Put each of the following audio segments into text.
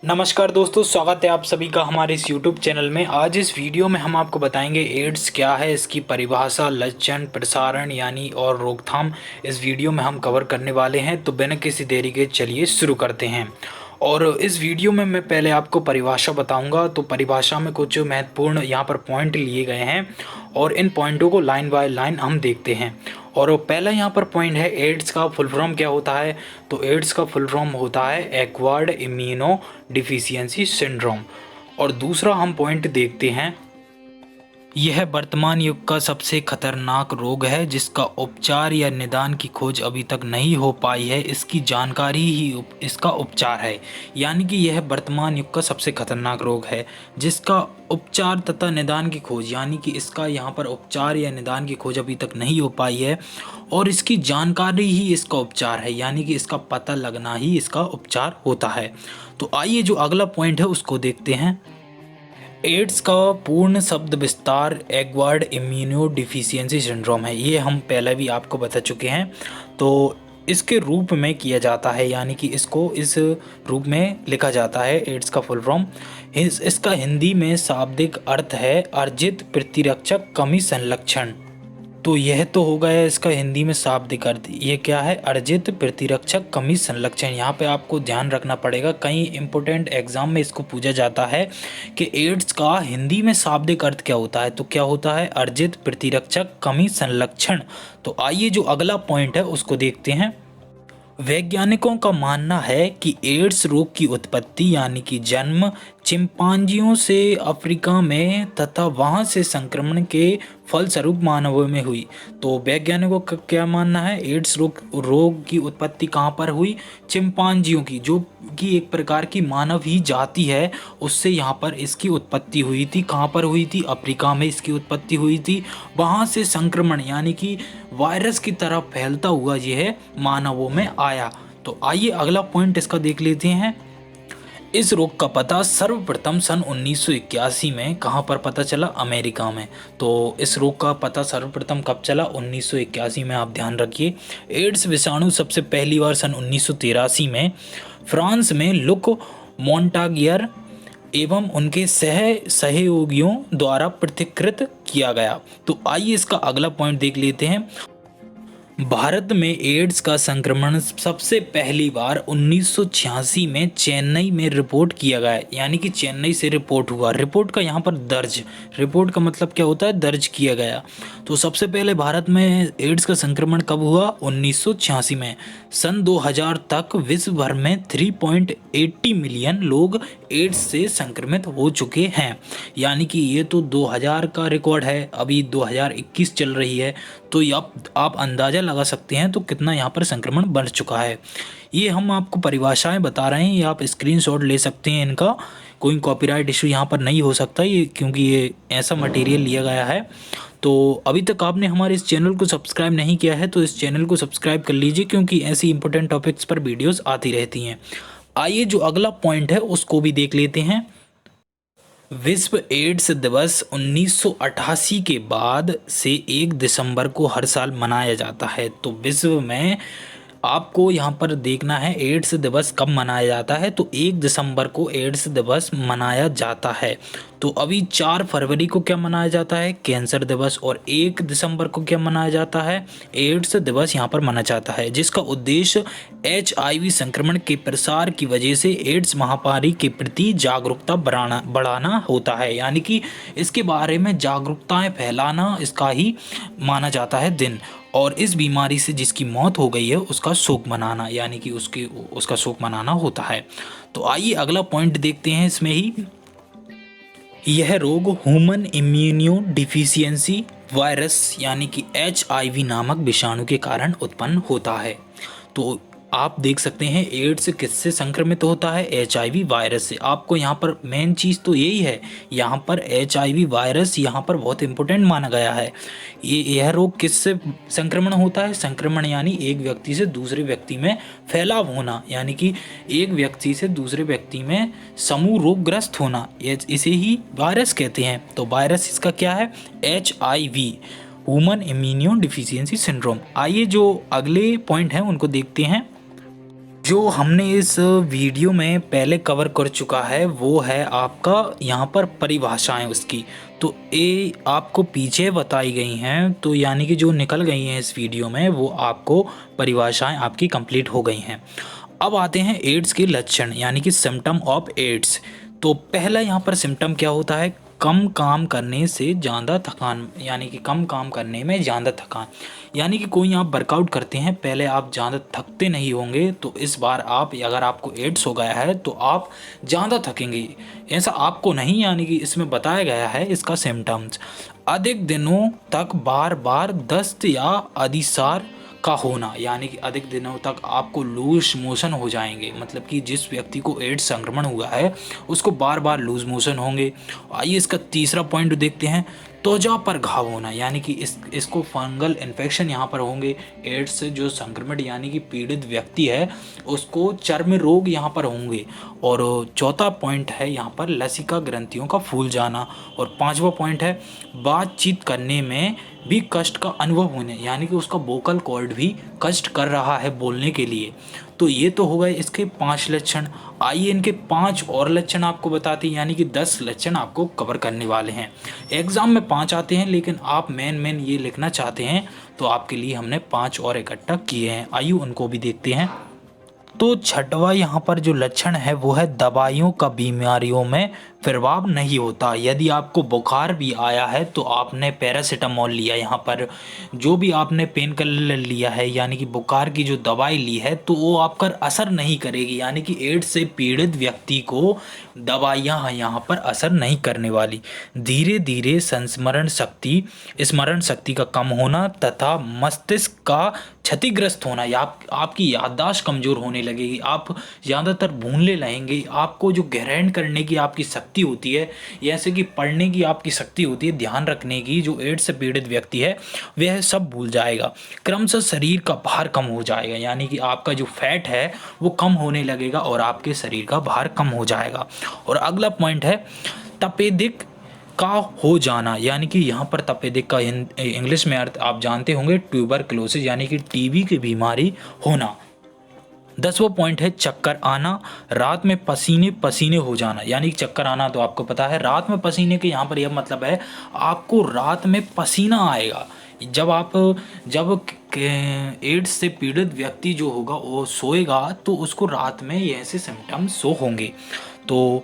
नमस्कार दोस्तों, स्वागत है आप सभी का हमारे इस YouTube चैनल में। आज इस वीडियो में हम आपको बताएंगे एड्स क्या है, इसकी परिभाषा, लक्षण, प्रसारण यानी और रोकथाम इस वीडियो में हम कवर करने वाले हैं। तो बिना किसी देरी के चलिए शुरू करते हैं। और इस वीडियो में मैं पहले आपको परिभाषा बताऊंगा। तो परिभाषा में कुछ महत्वपूर्ण यहाँ पर पॉइंट लिए गए हैं और इन पॉइंटों को लाइन बाय लाइन हम देखते हैं। और पहला यहाँ पर पॉइंट है एड्स का फुल फॉर्म क्या होता है। तो एड्स का फुल फॉर्म होता है एक्वायर्ड इम्यूनो डिफिशियंसी सिंड्रोम। और दूसरा हम पॉइंट देखते हैं, यह वर्तमान युग का सबसे खतरनाक रोग है जिसका उपचार या निदान की खोज अभी तक नहीं हो पाई है। इसकी जानकारी ही इसका उपचार है। यानी कि यह वर्तमान युग का सबसे खतरनाक रोग है जिसका उपचार तथा निदान की खोज, यानी कि इसका यहाँ पर उपचार या निदान की खोज अभी तक नहीं हो पाई है और इसकी जानकारी ही इसका उपचार है। यानी कि इसका पता लगना ही इसका उपचार होता है। तो आइए जो अगला पॉइंट है उसको देखते हैं। एड्स का पूर्ण शब्द विस्तार एक्वायर्ड इम्यूनो डिफिशियंसी सिंड्रोम है। ये हम पहले भी आपको बता चुके हैं। तो इसके रूप में किया जाता है, यानी कि इसको इस रूप में लिखा जाता है एड्स का फुल फॉर्म। इसका हिंदी में शाब्दिक अर्थ है अर्जित प्रतिरक्षक कमी संलक्षण। तो यह तो हो गया इसका हिंदी में शाब्दिक अर्थ। ये क्या है? अर्जित प्रतिरक्षक कमी संलक्षण। यहाँ पे आपको ध्यान रखना पड़ेगा, कई इंपॉर्टेंट एग्जाम में इसको पूछा जाता है कि एड्स का हिंदी में शाब्दिक अर्थ क्या होता है। तो क्या होता है? अर्जित प्रतिरक्षक कमी संलक्षण। तो आइए जो अगला पॉइंट है उसको देखते हैं। वैज्ञानिकों का मानना है कि एड्स रोग की उत्पत्ति यानी कि जन्म चिंपांजियों से अफ्रीका में तथा वहां से संक्रमण के फलस्वरूप मानवों में हुई। तो वैज्ञानिकों का क्या मानना है? एड्स रोग की उत्पत्ति कहाँ पर हुई? चिंपांजियों की, जो कि एक प्रकार की मानव ही जाति है, उससे यहाँ पर इसकी उत्पत्ति हुई थी। कहाँ पर हुई थी? अफ्रीका में इसकी उत्पत्ति हुई थी। वहाँ से संक्रमण यानी कि वायरस की तरह फैलता हुआ यह मानवों में आया। तो आइए अगला पॉइंट इसका देख लेते हैं। इस रोग का पता सर्वप्रथम सन 1981 में कहाँ पर पता चला? अमेरिका में। तो इस रोग का पता सर्वप्रथम कब चला? 1981 में। आप ध्यान रखिए। एड्स विषाणु सबसे पहली बार सन 1983 में फ्रांस में लुक मोंटागियर एवं उनके सहयोगियों द्वारा पृथक्कृत किया गया। तो आइए इसका अगला पॉइंट देख लेते हैं। भारत में एड्स का संक्रमण सबसे पहली बार 1986 में चेन्नई में रिपोर्ट किया गया। यानी कि चेन्नई से रिपोर्ट हुआ। रिपोर्ट का यहाँ पर दर्ज, रिपोर्ट का मतलब क्या होता है? दर्ज किया गया। तो सबसे पहले भारत में एड्स का संक्रमण कब हुआ? 1986 में। सन 2000 तक विश्व भर में 3.80 मिलियन लोग एड्स से संक्रमित हो चुके हैं। यानी कि ये तो 2000 का रिकॉर्ड है, अभी 2021 चल रही है। तो आप अंदाज़ा लगा सकते हैं तो कितना यहाँ पर संक्रमण बढ़ चुका है। ये हम आपको परिभाषाएं बता रहे हैं, ये आप स्क्रीनशॉट ले सकते हैं इनका। कोई कॉपीराइट इशू यहाँ पर नहीं हो सकता ये, क्योंकि ये ऐसा मटेरियल लिया गया है। तो अभी तक आपने हमारे इस चैनल को सब्सक्राइब नहीं किया है तो इस चैनल को सब्सक्राइब कर लीजिए, क्योंकि ऐसी इंपॉर्टेंट टॉपिक्स पर वीडियोज़ आती रहती हैं। आइए जो अगला पॉइंट है उसको भी देख लेते हैं। विश्व एड्स दिवस 1988 के बाद से 1 दिसंबर को हर साल मनाया जाता है। तो विश्व में आपको यहाँ पर देखना है एड्स दिवस कब मनाया जाता है। तो 1 दिसंबर को एड्स दिवस मनाया जाता है। तो अभी 4 फरवरी को क्या मनाया जाता है? कैंसर दिवस। और 1 दिसंबर को क्या मनाया जाता है? एड्स दिवस यहाँ पर मनाया जाता है, जिसका उद्देश्य HIV संक्रमण के प्रसार की वजह से एड्स महामारी के प्रति जागरूकता बढ़ाना होता है। यानी कि इसके बारे में जागरूकताएं फैलाना इसका ही माना जाता है दिन। और इस बीमारी से जिसकी मौत हो गई है उसका शोक मनाना, यानी कि उसका शोक मनाना होता है। तो आइए अगला पॉइंट देखते हैं इसमें ही। यह रोग ह्यूमन इम्यूनो डिफिशियंसी वायरस यानी कि HIV नामक विषाणु के कारण उत्पन्न होता है। तो आप देख सकते हैं एड्स किससे संक्रमित होता है? HIV वायरस से। आपको यहाँ पर मेन चीज़ तो यही है, यहाँ पर HIV वायरस यहाँ पर बहुत इंपॉर्टेंट माना गया है। यह रोग किससे संक्रमण होता है? संक्रमण यानी एक व्यक्ति से दूसरे व्यक्ति में फैलाव होना, यानी कि एक व्यक्ति से दूसरे व्यक्ति में समूह रोगग्रस्त होना, इसे ही वायरस कहते हैं। तो वायरस इसका क्या है? HIV human immuno deficiency syndrome. आइए जो अगले पॉइंट हैं उनको देखते हैं। जो हमने इस वीडियो में पहले कवर कर चुका है वो है आपका यहाँ पर परिभाषाएं उसकी, तो ये आपको पीछे बताई गई हैं, तो यानी कि जो निकल गई हैं इस वीडियो में वो आपको परिभाषाएं आपकी कंप्लीट हो गई हैं। अब आते हैं एड्स के लक्षण यानी कि सिम्टम ऑफ एड्स। तो पहला यहाँ पर सिम्टम क्या होता है, कम काम करने से ज़्यादा थकान, यानी कि कम काम करने में ज़्यादा थकान। यानी कि कोई आप वर्कआउट करते हैं, पहले आप ज़्यादा थकते नहीं होंगे, तो इस बार आप अगर आपको एड्स हो गया है तो आप ज़्यादा थकेंगे, ऐसा आपको नहीं, यानी कि इसमें बताया गया है इसका सिम्टम्स। अधिक दिनों तक बार बार दस्त या अतिसार का होना, यानी कि अधिक दिनों तक आपको लूज मोशन हो जाएंगे, मतलब कि जिस व्यक्ति को एड्स संक्रमण हुआ है उसको बार बार लूज मोशन होंगे। आइए इसका तीसरा पॉइंट देखते हैं, त्वचा पर घाव होना, यानी कि इसको फंगल इन्फेक्शन यहाँ पर होंगे। एड्स से जो संक्रमित यानी कि पीड़ित व्यक्ति है उसको चर्म रोग यहाँ पर होंगे। और चौथा पॉइंट है यहाँ पर लसिका ग्रंथियों का फूल जाना। और पांचवा पॉइंट है बातचीत करने में भी कष्ट का अनुभव होने, यानी कि उसका वोकल कॉर्ड भी कष्ट कर रहा है बोलने के लिए। तो ये तो हो गए इसके 5 लक्षण। आइए इनके 5 और लक्षण आपको बताते हैं, यानी कि 10 लक्षण आपको कवर करने वाले हैं। एग्जाम में 5 आते हैं, लेकिन आप मेन ये लिखना चाहते हैं तो आपके लिए हमने 5 और इकट्ठा किए हैं। आइए उनको भी देखते हैं। तो छठवा यहाँ पर जो लक्षण है वो है दवाइयों का बीमारियों में प्रभाव नहीं होता। यदि आपको बुखार भी आया है तो आपने पैरासीटामोल लिया, यहाँ पर जो भी आपने पेन किलर लिया है यानी कि बुखार की जो दवाई ली है तो वो आप पर असर नहीं करेगी, यानी कि एड्स से पीड़ित व्यक्ति को दवाइयाँ यहाँ पर असर नहीं करने वाली। धीरे धीरे स्मरण शक्ति का कम होना तथा मस्तिष्क का क्षतिग्रस्त होना, या आपकी याददाश्त कमजोर होने लगेगी, आप ज़्यादातर भूलने लगेंगे, आपको जो ग्रहण करने की आपकी शक्ति होती है, जैसे कि पढ़ने की आपकी शक्ति होती है, ध्यान रखने की, जो एड्स से पीड़ित व्यक्ति है वह सब भूल जाएगा। क्रमशः शरीर का भार कम हो जाएगा, यानी कि आपका जो फैट है वो कम होने लगेगा और आपके शरीर का भार कम हो जाएगा। और अगला पॉइंट है तपेदिक का हो जाना, यानी कि यहाँ पर तपेदिक का इंग्लिश में अर्थ आप जानते होंगे ट्यूबरक्लोसिस, यानी कि टीबी की बीमारी होना। 10वां पॉइंट है चक्कर आना, रात में पसीने पसीने हो जाना, यानी चक्कर आना तो आपको पता है, रात में पसीने के यहाँ पर यह मतलब है आपको रात में पसीना आएगा। जब एड्स से पीड़ित व्यक्ति जो होगा वो सोएगा तो उसको रात में ये ऐसे सिम्टम्स शो होंगे। तो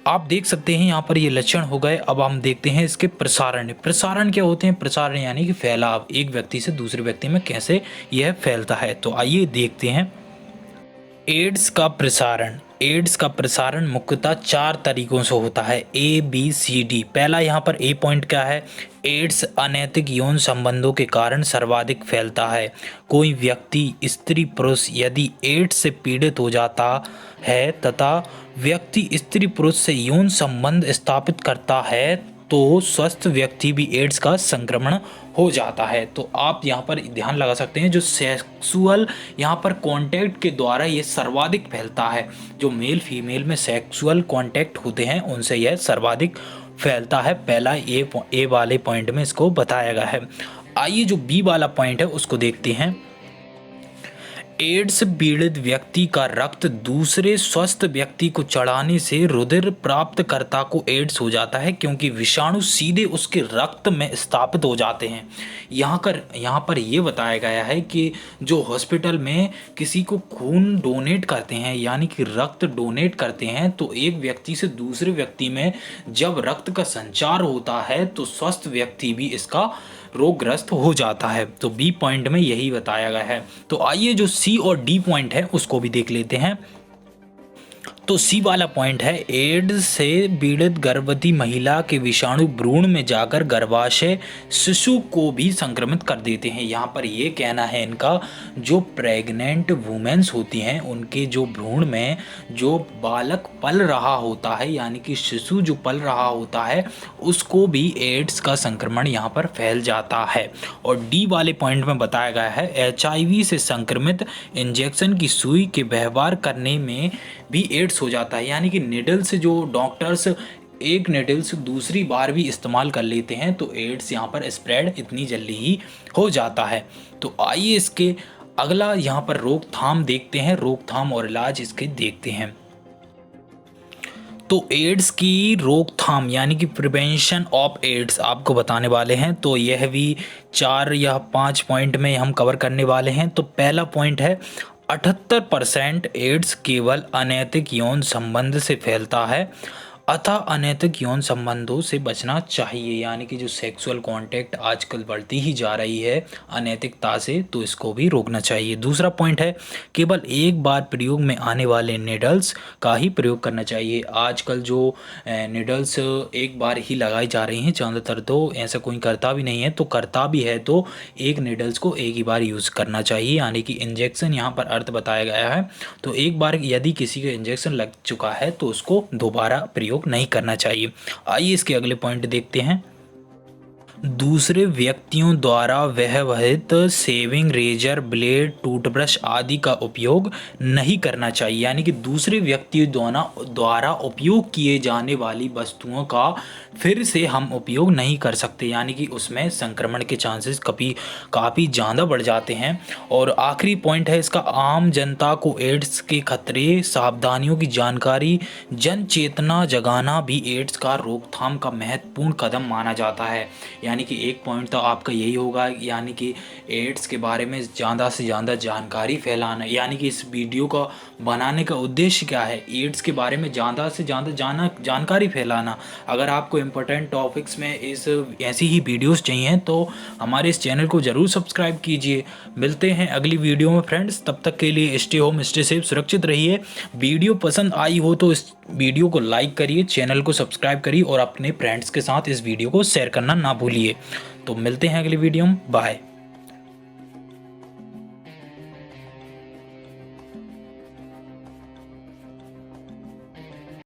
आप देख सकते हैं यहाँ पर ये लक्षण हो गए। अब हम देखते हैं इसके प्रसारण क्या होते हैं। प्रसारण यानी कि फैलाव, एक व्यक्ति से दूसरे व्यक्ति में कैसे यह फैलता है। तो आइए देखते हैं एड्स का प्रसारण मुख्यतः 4 तरीकों से होता है, ABCD। पहला यहाँ पर ए पॉइंट क्या है, एड्स अनैतिक यौन संबंधों के कारण सर्वाधिक फैलता है। कोई व्यक्ति स्त्री पुरुष यदि एड्स से पीड़ित हो जाता है तथा व्यक्ति स्त्री पुरुष से यौन संबंध स्थापित करता है तो स्वस्थ व्यक्ति भी एड्स का संक्रमण हो जाता है। तो आप यहाँ पर ध्यान लगा सकते हैं, जो सेक्सुअल यहाँ पर कांटेक्ट के द्वारा ये सर्वाधिक फैलता है, जो मेल फीमेल में सेक्सुअल कांटेक्ट होते हैं उनसे यह सर्वाधिक फैलता है। पहला ए वाले पॉइंट में इसको बताया गया है। आइए जो बी वाला पॉइंट है उसको देखते हैं। एड्स पीड़ित व्यक्ति का रक्त दूसरे स्वस्थ व्यक्ति को चढ़ाने से रुधिर प्राप्तकर्ता को एड्स हो जाता है, क्योंकि विषाणु सीधे उसके रक्त में स्थापित हो जाते हैं। यहाँ पर ये बताया गया है कि जो हॉस्पिटल में किसी को खून डोनेट करते हैं यानी कि रक्त डोनेट करते हैं, तो एक व्यक्ति से दूसरे व्यक्ति में जब रक्त का संचार होता है तो स्वस्थ व्यक्ति भी इसका रोगग्रस्त हो जाता है। तो बी पॉइंट में यही बताया गया है। तो आइए जो सी और डी पॉइंट है उसको भी देख लेते हैं। तो सी वाला पॉइंट है एड्स से पीड़ित गर्भवती महिला के विषाणु भ्रूण में जाकर गर्भाशय शिशु को भी संक्रमित कर देते हैं। यहाँ पर ये कहना है इनका, जो प्रेग्नेंट वुमेन्स होती हैं उनके जो भ्रूण में जो बालक पल रहा होता है यानी कि शिशु जो पल रहा होता है उसको भी एड्स का संक्रमण यहाँ पर फैल जाता है। और डी वाले पॉइंट में बताया गया है HIV से संक्रमित इंजेक्शन की सुई के व्यवहार करने में भी एड्स हो जाता है, यानी कि निडल से जो डॉक्टर्स एक निडल से दूसरी बार भी इस्तेमाल कर लेते हैं तो एड्स यहाँ पर स्प्रेड इतनी जल्दी ही हो जाता है। तो आइए इसके अगला यहाँ पर रोकथाम देखते हैं, रोकथाम और इलाज इसके देखते हैं। तो एड्स की रोकथाम यानी कि प्रिवेंशन ऑफ एड्स आपको बताने वाले हैं। तो यह भी 4 या 5 पॉइंट में हम कवर करने वाले हैं। तो पहला पॉइंट है 78% एड्स केवल अनैतिक यौन संबंध से फैलता है, अतः अनैतिक यौन संबंधों से बचना चाहिए। यानी कि जो सेक्सुअल कांटेक्ट आजकल बढ़ती ही जा रही है अनैतिकता से, तो इसको भी रोकना चाहिए। दूसरा पॉइंट है केवल एक बार प्रयोग में आने वाले निडल्स का ही प्रयोग करना चाहिए। आजकल जो निडल्स एक बार ही लगाई जा रही हैं ज़्यादातर, तो ऐसा कोई करता भी नहीं है, तो करता भी है तो एक निडल्स को एक ही बार यूज़ करना चाहिए। यानी कि इंजेक्शन यहाँ पर अर्थ बताया गया है। तो एक बार यदि किसी का इंजेक्शन लग चुका है तो उसको दोबारा प्रयोग नहीं करना चाहिए। आइए इसके अगले पॉइंट देखते हैं। दूसरे व्यक्तियों द्वारा व्यवहृत शेविंग रेजर, ब्लेड, टूथब्रश आदि का उपयोग नहीं करना चाहिए। यानी कि दूसरे व्यक्तियों द्वारा उपयोग किए जाने वाली वस्तुओं का फिर से हम उपयोग नहीं कर सकते। यानी कि उसमें संक्रमण के चांसेस काफ़ी ज़्यादा बढ़ जाते हैं। और आखिरी पॉइंट है इसका, आम जनता को एड्स के खतरे, सावधानियों की जानकारी, जन चेतना जगाना भी एड्स का रोकथाम का महत्वपूर्ण कदम माना जाता है। यानी कि एक पॉइंट तो आपका यही होगा, यानी कि एड्स के बारे में ज़्यादा से ज़्यादा जानकारी फैलाना। यानी कि इस वीडियो का बनाने का उद्देश्य क्या है, एड्स के बारे में ज़्यादा से ज़्यादा जानकारी फैलाना। अगर आपको इम्पोर्टेंट टॉपिक्स में ऐसी ही वीडियोस चाहिए तो हमारे इस चैनल को ज़रूर सब्सक्राइब कीजिए। मिलते हैं अगली वीडियो में फ्रेंड्स, तब तक के लिए स्टे होम, स्टे सेफ, सुरक्षित रहिए। वीडियो पसंद आई हो तो इस वीडियो को लाइक करिए, चैनल को सब्सक्राइब करिए और अपने फ्रेंड्स के साथ इस वीडियो को शेयर करना ना भूलिए। तो मिलते हैं अगली वीडियो में, बाय।